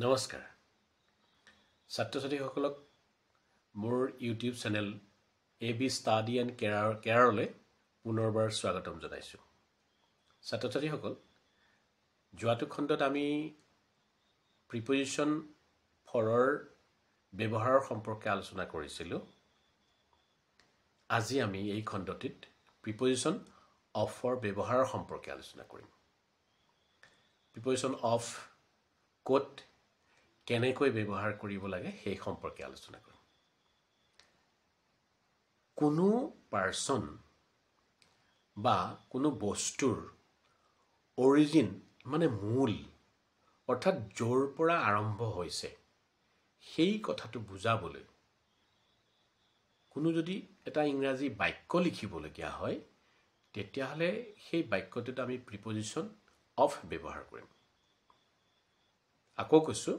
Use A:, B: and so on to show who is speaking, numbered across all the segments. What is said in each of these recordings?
A: নমস্কাৰ ছাত্ৰ ছাত্ৰীসকলক মোৰ YouTube channel AB study and কেয়াৰলৈ পুনৰবাৰ স্বাগতম জনাইছোঁ। ছাত্ৰ ছাত্ৰীসকল, যোৱাটো খণ্ডত আমি প্ৰিপজিশ্যন ফৰৰ ব্যৱহাৰৰ সম্পৰ্কে আলোচনা কৰিছিলোঁ। আজি আমি এই খণ্ডটিত প্ৰিপজিশ্যন অফৰ ব্যৱহাৰৰ সম্পৰ্কে আলোচনা কৰিম। প্ৰিপজিশ্যন অফ ক'ত কেনেকৈ ব্যৱহাৰ কৰিব লাগে সেই সম্পৰ্কে আলোচনা কৰিম। কোনো পাৰ্চন বা কোনো বস্তুৰ অৰিজিন মানে মূল অৰ্থাৎ য'ৰ পৰা আৰম্ভ হৈছে সেই কথাটো বুজাবলৈ কোনো যদি এটা ইংৰাজী বাক্য লিখিবলগীয়া হয় তেতিয়াহ'লে সেই বাক্যটোত আমি প্ৰিপজিশ্যন অফ ব্যৱহাৰ কৰিম। আকৌ কৈছোঁ,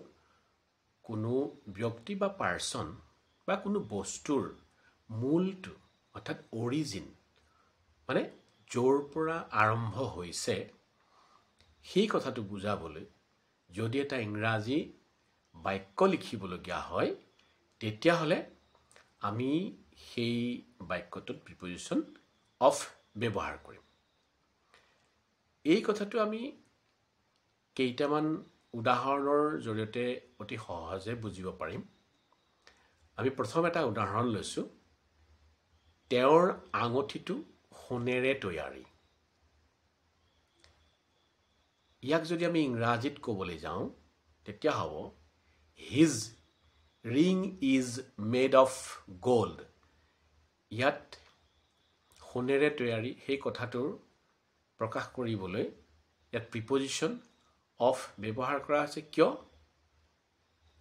A: কোনো ব্যক্তি বা পাৰ্চন বা কোনো বস্তুৰ মূলটো অৰ্থাৎ অৰিজিন মানে য'ৰ পৰা আৰম্ভ হৈছে সেই কথাটো বুজাবলৈ যদি এটা ইংৰাজী বাক্য লিখিবলগীয়া হয় তেতিয়াহ'লে আমি সেই বাক্যটোত প্ৰিপজিশ্যন অফ ব্যৱহাৰ কৰিম। এই কথাটো আমি কেইটামান উদাহৰণৰ জৰিয়তে অতি সহজে বুজিব পাৰিম। আমি প্ৰথম এটা উদাহৰণ লৈছোঁ। তেওঁৰ আঙঠিটো সোণেৰে তৈয়াৰী। ইয়াক যদি আমি ইংৰাজীত ক'বলৈ যাওঁ তেতিয়া হ'ব his ring is made of gold. ইয়াত সোণেৰে তৈয়াৰী সেই কথাটোৰ প্ৰকাশ কৰিবলৈ ইয়াত প্ৰিপজিশ্যন অফ ব্যৱহাৰ কৰা হৈছে। কিয়?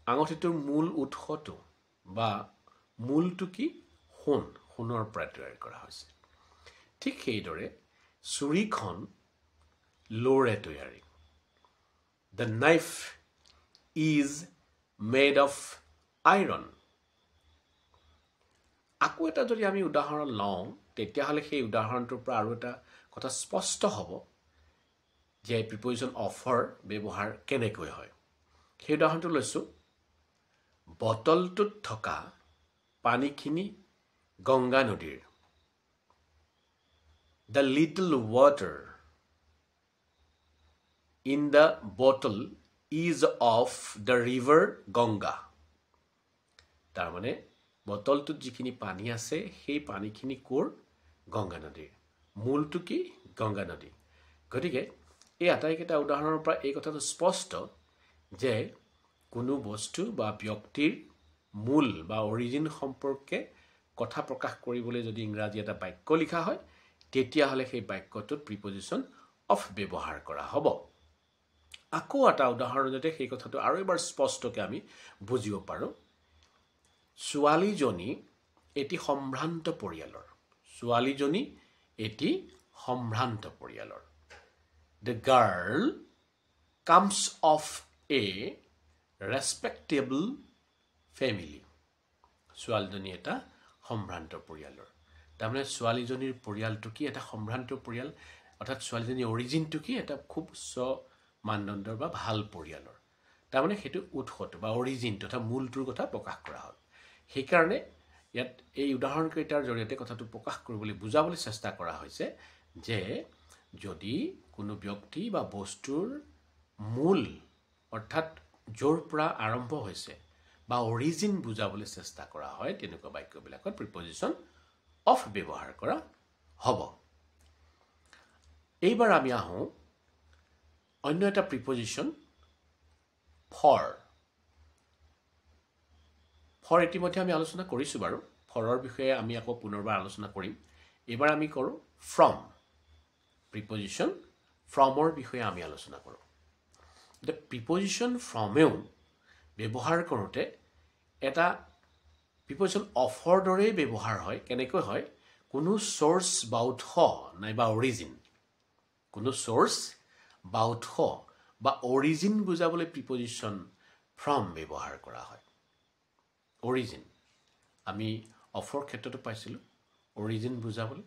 A: আঙঠিটোৰ মূল উৎসটো বা মূলটো কি? সোণৰ পৰা তৈয়াৰ কৰা হৈছে। ঠিক সেইদৰে ছুৰীখন লোৰে তৈয়াৰী। The knife is made of iron. আকৌ এটা যদি আমি উদাহৰণ লওঁ তেতিয়াহ'লে সেই উদাহৰণটোৰ পৰা আৰু এটা কথা স্পষ্ট হ'ব যে প্ৰিপজিশ্যন অফৰ ব্যৱহাৰ কেনেকৈ হয়। সেই উদাহৰণটো লৈছোঁ। বটলটোত থকা পানীখিনি গংগা নদীৰ। The little water in the bottle is of the river Ganga. তাৰমানে বটলটোত যিখিনি পানী আছে সেই পানীখিনি ক'ৰ? গংগা নদীৰ। মূলটো কি? গংগা নদী। গতিকে এই আটাইকেইটা উদাহৰণৰ পৰা এই কথাটো স্পষ্ট যে কোনো বস্তু বা ব্যক্তিৰ মূল বা অৰিজিন সম্পৰ্কে কথা প্ৰকাশ কৰিবলৈ যদি ইংৰাজী এটা বাক্য লিখা হয় তেতিয়াহ'লে সেই বাক্যটোত প্ৰিপজিশ্যন অফ ব্যৱহাৰ কৰা হ'ব। আকৌ এটা উদাহৰণ যাতে সেই কথাটো আৰু এবাৰ স্পষ্টকৈ আমি বুজিব পাৰোঁ। ছোৱালীজনী এটি সম্ভ্ৰান্ত পৰিয়ালৰ। ছোৱালীজনী এটি সম্ভ্ৰান্ত পৰিয়ালৰ। The girl comes of a respectable family. ছোৱালীজনী এটা সম্ভ্ৰান্ত পৰিয়ালৰ। তাৰমানে ছোৱালীজনীৰ পৰিয়ালটো কি? এটা সম্ভ্ৰান্ত পৰিয়াল অৰ্থাৎ ছোৱালীজনীৰ অৰিজিনটো কি? এটা খুব উচ্চ মানদণ্ডৰ বা ভাল পৰিয়ালৰ। তাৰমানে সেইটো উৎসটো বা অৰিজিনটো অৰ্থাৎ মূলটোৰ কথা প্ৰকাশ কৰা হ'ল। সেইকাৰণে ইয়াত এই উদাহৰণকেইটাৰ জৰিয়তে কথাটো প্ৰকাশ কৰিবলৈ বুজাবলৈ চেষ্টা কৰা হৈছে যে যদি কোনো ব্যক্তি বা বস্তুৰ মূল অৰ্থাৎ য'ৰ পৰা আৰম্ভ হৈছে বা অৰিজিন বুজাবলৈ চেষ্টা কৰা হয় তেনেকুৱা বাক্যবিলাকত প্ৰিপজিশ্যন অফ ব্যৱহাৰ কৰা হ'ব। এইবাৰ আমি আহোঁ অন্য এটা প্ৰিপজিশ্যন ফৰ। ফৰ ইতিমধ্যে আমি আলোচনা কৰিছোঁ বাৰু। ফৰৰ বিষয়ে আমি আকৌ পুনৰবাৰ আলোচনা কৰিম। এইবাৰ আমি কৰোঁ ফ্ৰম। প্ৰিপজিশ্যন ফ্ৰমৰ বিষয়ে আমি আলোচনা কৰোঁ। এতিয়া প্ৰিপজিশ্যন ফ্ৰমেও ব্যৱহাৰ কৰোঁতে এটা প্ৰিপজিশ্যন অফৰ দৰেই ব্যৱহাৰ হয়। কেনেকৈ হয়? কোনো চ'ৰ্চ বা উৎস নাইবা অৰিজিন, কোনো চ'ৰ্চ বা উৎস বা অৰিজিন বুজাবলৈ প্ৰিপজিশ্যন ফ্ৰম ব্যৱহাৰ কৰা হয়। অৰিজিন আমি অফৰ ক্ষেত্ৰতো পাইছিলোঁ অৰিজিন বুজাবলৈ।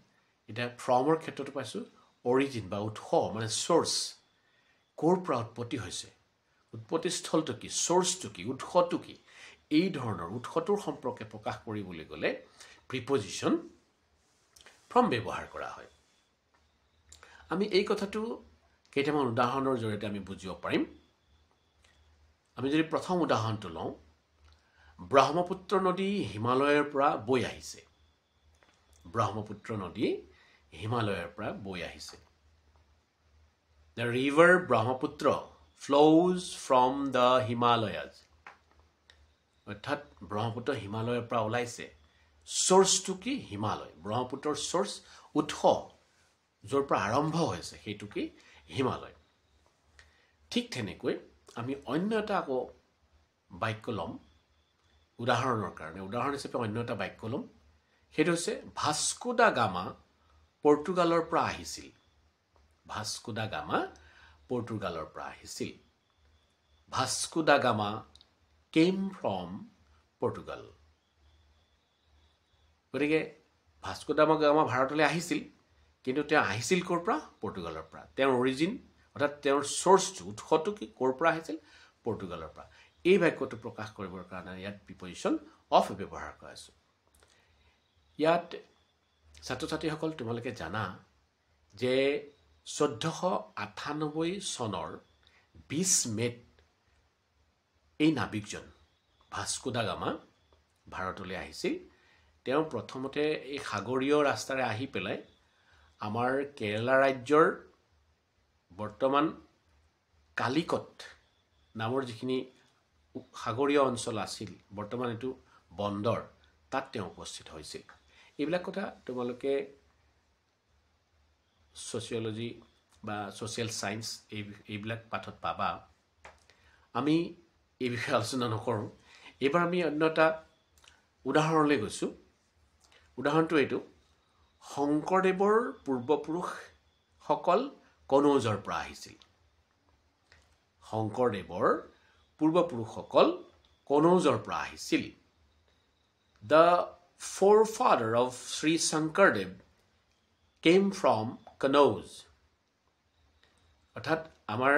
A: এতিয়া ফ্ৰমৰ ক্ষেত্ৰতো পাইছোঁ অৰিজিন বা উৎস মানে চ'ৰ্চ, ক'ৰ পৰা উৎপত্তি হৈছে, উৎপত্তিস্থলটো কি, সোৰ্সটো কি, উৎসটো কি, এই ধৰণৰ উৎসটোৰ সম্পৰ্কে প্ৰকাশ কৰিবলৈ গ'লে প্ৰিপজিশন ফ্ৰম ব্যৱহাৰ কৰা হয়। আমি এই কথাটো কেইটামান উদাহৰণৰ জৰিয়তে আমি বুজিব পাৰিম। আমি যদি প্ৰথম উদাহৰণটো লওঁ, ব্ৰহ্মপুত্ৰ নদী হিমালয়ৰ পৰা বৈ আহিছে। ব্ৰহ্মপুত্ৰ নদী হিমালয়ৰ পৰা বৈ আহিছে। The river Brahmaputra flows from the Himalayas. অৰ্থাৎ ব্ৰহ্মপুত্ৰ হিমালয়ৰ পৰা ওলাইছে। সোৰ্সটো কি, হিমালয়। ব্ৰহ্মপুত্ৰৰ সোৰ্স, উৎস, য'ৰ পৰা আৰম্ভ হৈছে সেইটো কি, হিমালয়। ঠিক তেনেকৈ আমি অন্য এটা আকৌ বাক্য ল'ম উদাহৰণৰ কাৰণে। উদাহৰণ হিচাপে অন্য এটা বাক্য ল'ম, সেইটো হৈছে ভাস্কো দা গামা পৰ্তুগালৰ পৰা আহিছিল। ভাস্কো দা গামা পৰ্তুগালৰ পৰা আহিছিল। Vasco da Gama came from Portugal. গতিকে ভাস্কো দা গামা ভাৰতলৈ আহিছিল, কিন্তু তেওঁ আহিছিল ক'ৰ পৰা, পৰ্তুগালৰ পৰা। তেওঁৰ অৰিজিন অৰ্থাৎ তেওঁৰ সোৰ্সটো, উৎসটো কি, ক'ৰ পৰা আহিছিল, পৰ্তুগালৰ পৰা। এই বাক্যটো প্ৰকাশ কৰিবৰ কাৰণে ইয়াত প্ৰিপজিশন অফ ব্যৱহাৰ কৰা হৈছে। ইয়াত ছাত্ৰ ছাত্ৰীসকল তোমালোকে জানা যে 1498 চনৰ 20 মেত এই নাবিকজন ভাস্কো দা গামা ভাৰতলৈ আহিছিল। তেওঁ প্ৰথমতে এই সাগৰীয় ৰাস্তাৰে আহি পেলাই আমাৰ কেৰালা ৰাজ্যৰ বৰ্তমান কালিকট নামৰ যিখিনি সাগৰীয় অঞ্চল আছিল, বৰ্তমান এইটো বন্দৰ, তাত তেওঁ উপস্থিত হৈছিল। এইবিলাক কথা তোমালোকে ছচিয়লজি বা ছ'চিয়েল ছায়েন্স এইবিলাক পাঠত পাবা। আমি এই বিষয়ে আলোচনা নকৰোঁ। এইবাৰ আমি অন্য এটা উদাহৰণলৈ গৈছোঁ। উদাহৰণটো এইটো, শংকৰদেৱৰ পূৰ্বপুৰুষসকল কনৌজৰ পৰা আহিছিল। শংকৰদেৱৰ পূৰ্বপুৰুষসকল কনৌজৰ পৰা আহিছিল। The forefather of Sri Shankardev came from Kanauj. অৰ্থাৎ আমাৰ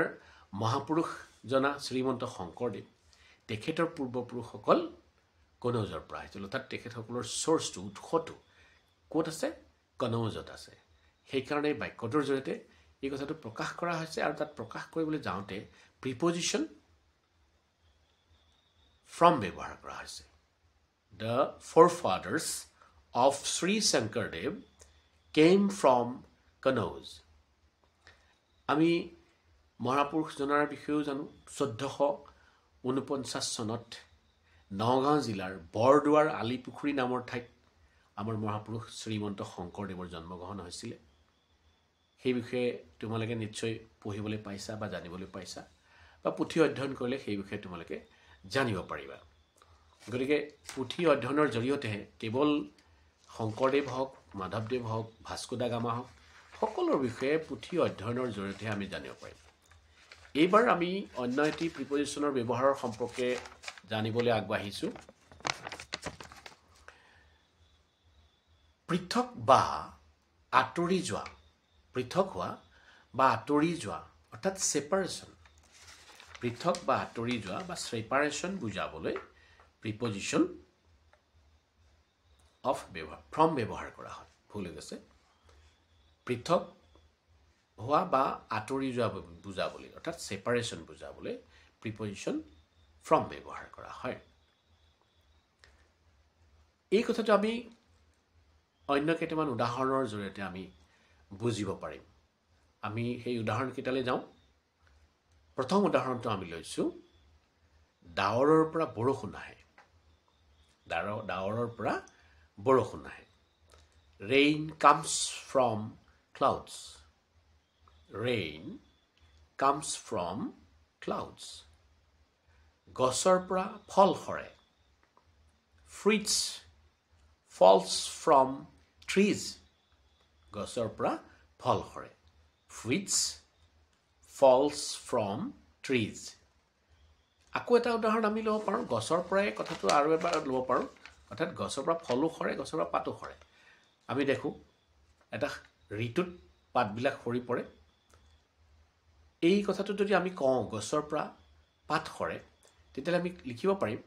A: মহাপুৰুষ জনা শ্ৰীমন্ত শংকৰদেৱ, তেখেতৰ পূৰ্বপুৰুষসকল কনৌজৰ পৰা আহিছিল। অৰ্থাৎ তেখেতসকলৰ সোৰ্সটো, উৎসটো ক'ত আছে, কনৌজত আছে। সেইকাৰণে বাক্যটোৰ জৰিয়তে এই কথাটো প্ৰকাশ কৰা হৈছে। আৰু তাত প্ৰকাশ কৰিবলৈ যাওঁতে প্ৰিপজিশন ফ্ৰম ব্যৱহাৰ কৰা হৈছে। The forefathers of Sri Shankardev came from Kanauj. আমি মহাপুৰুষজনাৰ বিষয়েও জানো। 1449 চনত নগাঁও জিলাৰ বৰদুৱাৰ আলিপুখুৰী নামৰ ঠাইত আমাৰ মহাপুৰুষ শ্ৰীমন্ত শংকৰদেৱৰ জন্মগ্ৰহণ হৈছিলে। সেই বিষয়ে তোমালোকে নিশ্চয় পঢ়িবলৈ পাইছা বা জানিবলৈ পাইছা, বা পুথি অধ্যয়ন কৰিলে সেই বিষয়ে তোমালোকে জানিব পাৰিবা। গতিকে পুথি অধ্যয়নৰ জৰিয়তেহে কেৱল শংকৰদেৱ হওক, মাধৱদেৱ হওক, ভাস্কো দা গামা হওক, সকলোৰ বিষয়ে পুথি অধ্যয়নৰ জৰিয়তেহে আমি জানিব পাৰিম। এইবাৰ আমি অন্য এটি প্ৰিপজিশনৰ ব্যৱহাৰৰ সম্পৰ্কে জানিবলৈ আগবাঢ়িছোঁ। পৃথক বা আঁতৰি যোৱা, পৃথক হোৱা বা আঁতৰি যোৱা অৰ্থাৎ ছেপাৰেশ্যন। পৃথক বা আঁতৰি যোৱা বা ছেপাৰেশ্যন বুজাবলৈ প্ৰিপজিশন অফ ফ্ৰম ব্যৱহাৰ কৰা হয়। ভুল হৈ গৈছে। পৃথক হোৱা বা আঁতৰি যোৱা বুজাবলৈ অৰ্থাৎ ছেপাৰেশ্যন বুজাবলৈ প্ৰিপজিশন ফ্ৰম ব্যৱহাৰ কৰা হয়। এই কথাটো আমি অন্য কেইটামান উদাহৰণৰ জৰিয়তে আমি বুজিব পাৰিম। আমি সেই উদাহৰণকেইটালৈ যাওঁ। প্ৰথম উদাহৰণটো আমি লৈছোঁ, ডাৱৰৰ পৰা বৰষুণ আহে। ডাৱৰৰ পৰা বৰষুণ আহে। Rain comes from clouds. Rain comes from clouds. গছৰ পৰা ফল সৰে। Fruits falls from trees. গছৰ পৰা ফল সৰে। Fruits falls from trees. আকৌ এটা উদাহৰণ আমি ল'ব পাৰোঁ। গছৰ পৰাই কথাটো আৰু এবাৰ ল'ব পাৰোঁ। অৰ্থাৎ গছৰ পৰা ফলো সৰে, গছৰ পৰা পাতো সৰে। আমি দেখোঁ এটা ঋতুত পাতবিলাক সৰি পৰে। এই কথাটো যদি আমি কওঁ গছৰ পৰা পাত সৰে তেতিয়াহ'লে আমি লিখিব পাৰিম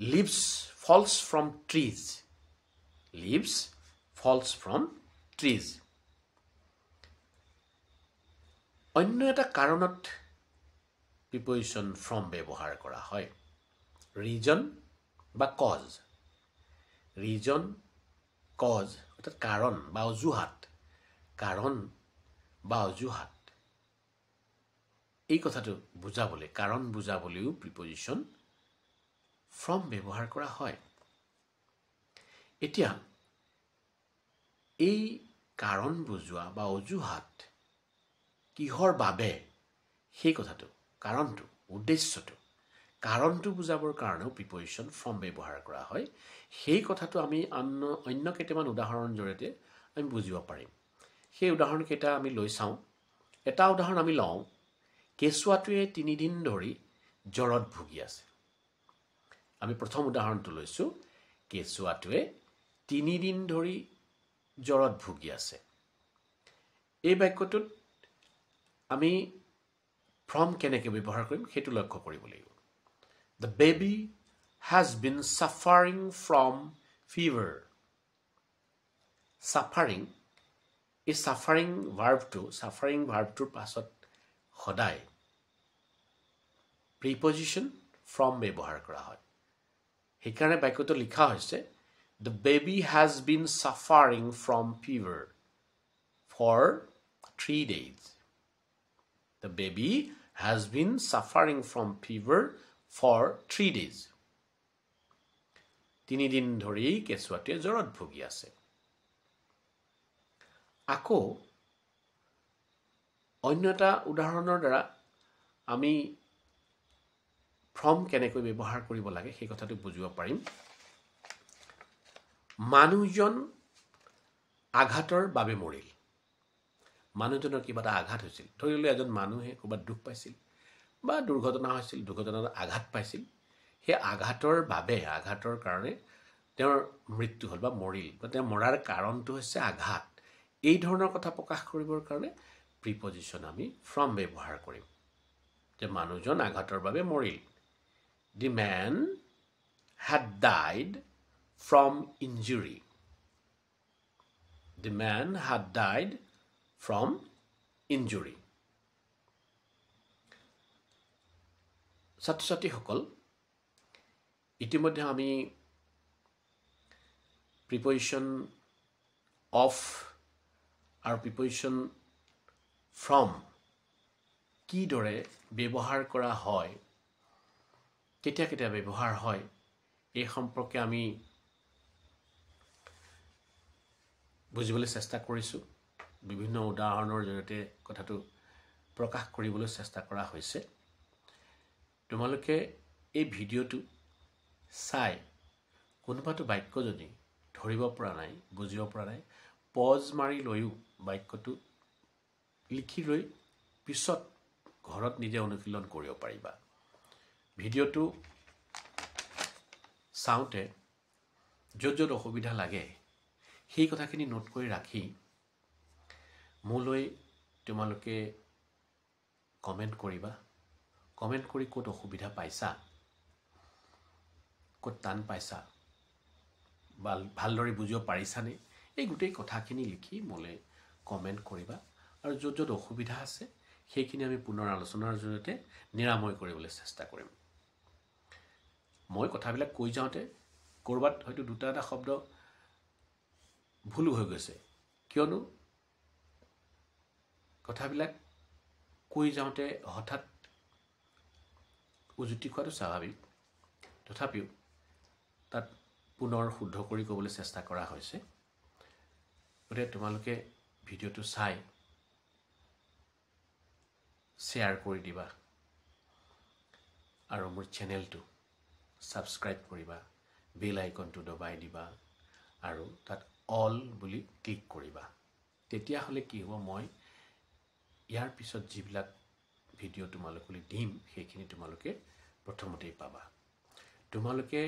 A: leaves falls from trees. Leaves falls from trees. অন্য এটা কাৰণত প্ৰিপজিশ্যন from ব্যৱহাৰ কৰা হয় ৰিজন বা কজ ৰিজন কজ অৰ্থাৎ কাৰণ বা অজুহাত কাৰণ বা অজুহাত এই কথাটো বুজাবলৈ কাৰণ বুজাবলৈও প্ৰিপজিশ্যন from ব্যৱহাৰ কৰা হয় এতিয়া এই কাৰণ বুজোৱা বা অজুহাত কিহৰ বাবে সেই কথাটো কাৰণটো উদ্দেশ্যটো কাৰণটো বুজাবৰ কাৰণেও প্ৰিপজিশ্যন from ব্যৱহাৰ কৰা হয় সেই কথাটো আমি অন্য কেইটামান উদাহৰণৰ জৰিয়তে আমি বুজিব পাৰিম সেই উদাহৰণ কেইটা আমি লৈ চাওঁ এটা উদাহৰণ আমি লওঁ কেঁচুৱাটোৱে 3 দিন ধৰি জ্বৰত ভুগি আছে আমি প্ৰথম উদাহৰণটো লৈছো কেঁচুৱাটোৱে 3 দিন ধৰি জ্বৰত ভুগি আছে এই বাক্যটোত আমি from কেনেকৈ ব্যৱহাৰ কৰিম সেইটো লক্ষ্য কৰিব লাগিব The baby has been suffering from fever suffering এই suffering verbটোৰ পাছত সদায় preposition from ব্যৱহাৰ কৰা হয় সেইকাৰণে বাক্যটো লিখা হৈছে The baby has been suffering from fever for 3 days. The baby has been suffering from fever for 3 days. 3 দিন ধৰি কেঁচুৱাটোৱে জ্বৰত ভুগি আছে আকৌ অন্য এটা উদাহৰণৰ দ্বাৰা আমি from কেনেকৈ ব্যৱহাৰ কৰিব লাগে সেই কথাটো বুজিব পাৰিম মানুহজন আঘাতৰ বাবে মৰিল মানুহজনৰ কিবা এটা আঘাত হৈছিল ধৰিলে এজন মানুহে ক'ৰবাত দুখ পাইছিল বা দুৰ্ঘটনা হৈছিল দুৰ্ঘটনাত আঘাত পাইছিল সেই আঘাতৰ কাৰণে তেওঁৰ মৃত্যু হ'ল বা মৰিল বা তেওঁ মৰাৰ কাৰণটো হৈছে আঘাত এই ধৰণৰ কথা প্ৰকাশ কৰিবৰ কাৰণে প্ৰিপজিশ্যন আমি from ব্যৱহাৰ কৰিম যে মানুহজন আঘাতৰ বাবে মৰিল The man had died from injury. The man had died from injury. ছাত্ৰ-ছাত্ৰীসকল ইতিমধ্যে আমি প্ৰিপজিশ্যন of আৰু প্ৰিপজিশ্যন from কিদৰে ব্যৱহাৰ কৰা হয় কেতিয়া কেতিয়া ব্যৱহাৰ হয় এই সম্পৰ্কে আমি বুজিবলৈ চেষ্টা কৰিছোঁ বিভিন্ন উদাহৰণৰ জৰিয়তে কথাটো প্ৰকাশ কৰিবলৈ চেষ্টা কৰা হৈছে তোমালোকে এই ভিডিঅ'টো চাই কোনোবাটো বাক্য যদি ধৰিব পৰা নাই বুজিব পৰা নাই পজ মাৰি লৈও বাক্যটো লিখি লৈ পিছত ঘৰত নিজে অনুশীলন কৰিব পাৰিবা ভিডিঅ'টো চাওঁতে য'ত অসুবিধা লাগে সেই কথাখিনি নোট কৰি ৰাখি মোলৈ তোমালোকে কমেণ্ট কৰিবা কমেণ্ট কৰি ক'ত অসুবিধা পাইছা ক'ত টান পাইছা বা ভালদৰে বুজিব পাৰিছানে এই গোটেই কথাখিনি লিখি মোলৈ কমেণ্ট কৰিবা আৰু য'ত অসুবিধা আছে সেইখিনি আমি পুনৰ আলোচনাৰ জৰিয়তে নিৰাময় কৰিবলৈ চেষ্টা কৰিম মই কথাবিলাক কৈ যাওঁতে কৰবাত হয়তো দুটা এটা শব্দ ভুল হৈ গৈছে কিয়নো কথাবিলাক কৈ যাওঁতে হঠাৎ উজুতি খোৱাটো স্বাভাৱিক তথাপিও তাত পুনৰ শুদ্ধ কৰি ক'বলৈ চেষ্টা কৰা হৈছে গতিকে তোমালোকে ভিডিঅ'টো চাই শ্বেয়াৰ কৰি দিবা আৰু মোৰ চেনেলটো সাবস্ক্ৰাইব কৰিবা বেল আইকনটো দবাই দিবা আৰু তাত অল বুলি ক্লিক কৰিবা তেতিয়া হলে কি হ'ব মই ইয়াৰ পিছত যিবিলাক ভিডিঅ' তোমালোকলৈ দিম সেইখিনি তোমালোকে প্ৰথমতেই পাবা তোমালোকে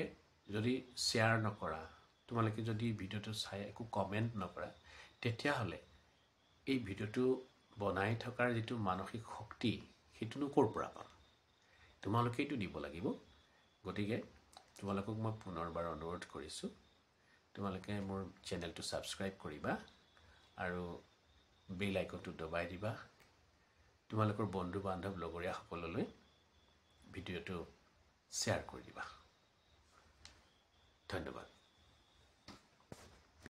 A: যদি শ্বেয়াৰ নকৰা তোমালোকে যদি ভিডিঅ'টো চাই একো কমেণ্ট নকৰা তেতিয়া হলে এই ভিডিঅ'টো বনাই থকাৰ যিটো মানসিক শক্তি সেইটোনো ক'ৰ পৰা পাম তোমালোকেইটো দিব লাগিব গতিকে তোমালোকক মই পুনৰবাৰ অনুৰোধ কৰিছোঁ তোমালোকে মোৰ চেনেলটো সাবস্ক্ৰাইব কৰিবা আৰু বেল আইকনটো দবাই দিবা তোমালোকৰ বন্ধু বান্ধৱ লগৰীয়া সকললৈ ভিডিঅ'টো শ্বেয়াৰ কৰি দিবা ধন্যবাদ